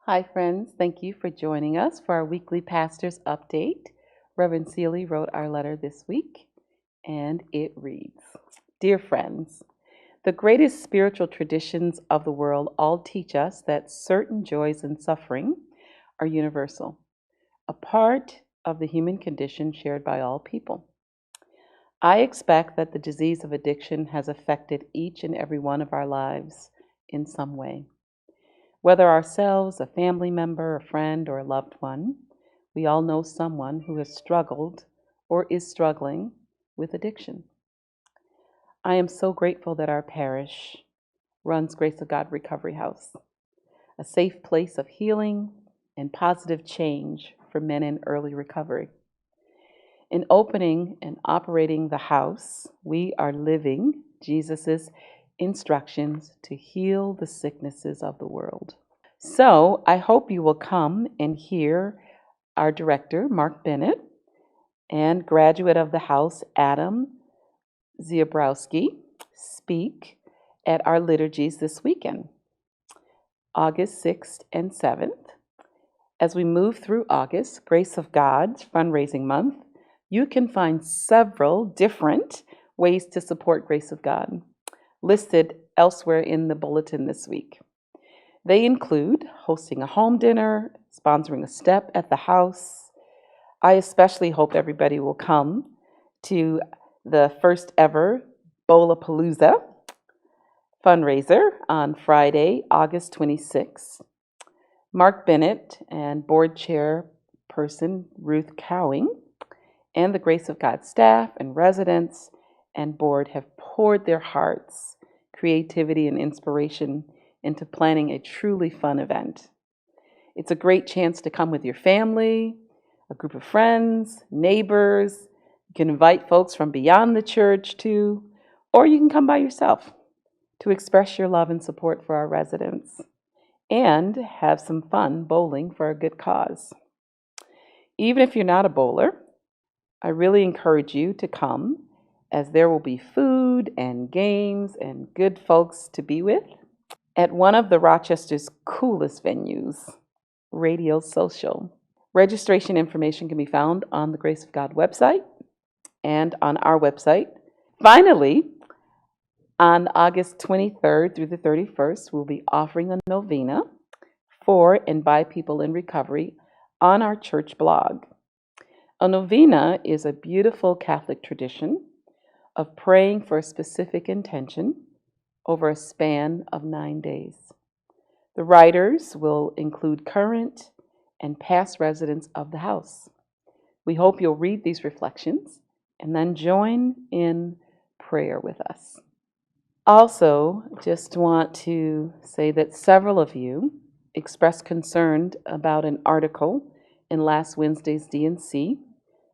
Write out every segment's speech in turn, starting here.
Hi, friends. Thank you for joining us for our weekly pastor's update. Reverend Celie wrote our letter this week, and it reads: Dear friends, the greatest spiritual traditions of the world all teach us that certain joys and suffering are universal, a part of the human condition shared by all people. I expect that the disease of addiction has affected each and every one of our lives in some way. Whether ourselves, a family member, a friend, or a loved one, we all know someone who has struggled or is struggling with addiction. I am so grateful that our parish runs Grace of God Recovery House, a safe place of healing and positive change for men in early recovery. In opening and operating the house, we are living Jesus' instructions to heal the sicknesses of the world. So I hope you will come and hear our director, Mark Bennett, and graduate of the house, Adam Ziobrowski, speak at our liturgies this weekend, August 6th and 7th. As we move through August, Grace of God's fundraising month, you can find several different ways to support Grace of God listed elsewhere in the bulletin this week. They include hosting a home dinner, sponsoring a step at the house. I especially hope everybody will come to the first ever Bowlapalooza fundraiser on Friday, August 26th. Mark Bennett and board chairperson Ruth Cowing and the Grace of God staff and residents and board have poured their hearts, creativity, and inspiration into planning a truly fun event. It's a great chance to come with your family, a group of friends, neighbors. You can invite folks from beyond the church too, or you can come by yourself to express your love and support for our residents and have some fun bowling for a good cause. Even if you're not a bowler, I really encourage you to come, as there will be food and games and good folks to be with at one of the Rochester's coolest venues, Radio Social. Registration information can be found on the Grace of God website and on our website. Finally, on August 23rd through the 31st, we'll be offering a novena for and by people in recovery on our church blog. A novena is a beautiful Catholic tradition of praying for a specific intention over a span of 9 days. The writers will include current and past residents of the house. We hope you'll read these reflections and then join in prayer with us. Also, just want to say that several of you expressed concern about an article in last Wednesday's D&C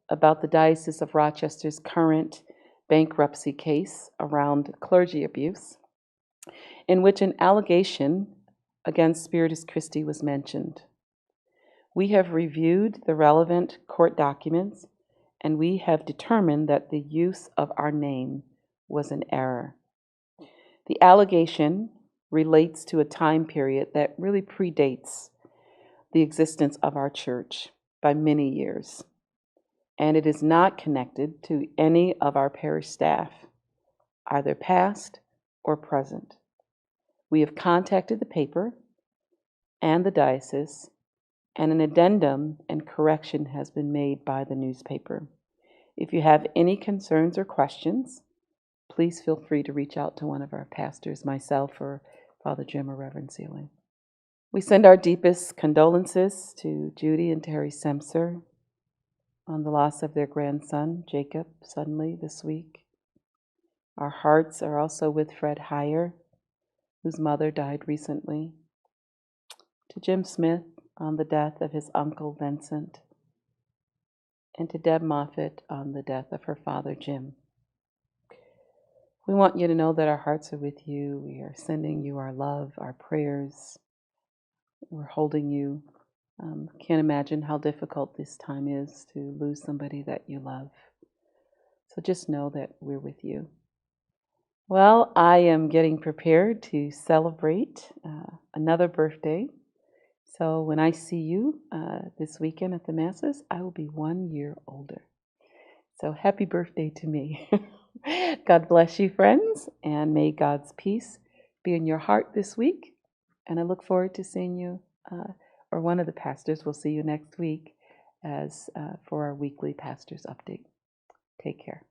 about the Diocese of Rochester's current bankruptcy case around clergy abuse, in which an allegation against Spiritus Christi was mentioned. We have reviewed the relevant court documents, and we have determined that the use of our name was an error. The allegation relates to a time period that really predates the existence of our church by many years, and it is not connected to any of our parish staff, either past or present. We have contacted the paper and the diocese, and an addendum and correction has been made by the newspaper. If you have any concerns or questions, please feel free to reach out to one of our pastors, myself or Father Jim or Reverend Celie. We send our deepest condolences to Judy and Terry Semser on the loss of their grandson, Jacob, suddenly this week. Our hearts are also with Fred Heyer, whose mother died recently, to Jim Smith on the death of his uncle Vincent, and to Deb Moffett on the death of her father Jim. We want you to know that our hearts are with you. We are sending you our love, our prayers. We're holding you. Can't imagine how difficult this time is to lose somebody that you love. So just know that we're with you. Well, I am getting prepared to celebrate another birthday. So when I see you this weekend at the Masses, I will be 1 year older. So happy birthday to me. God bless you, friends, and may God's peace be in your heart this week. And I look forward to seeing you, or one of the pastors will see you next week as for our weekly pastors update. Take care.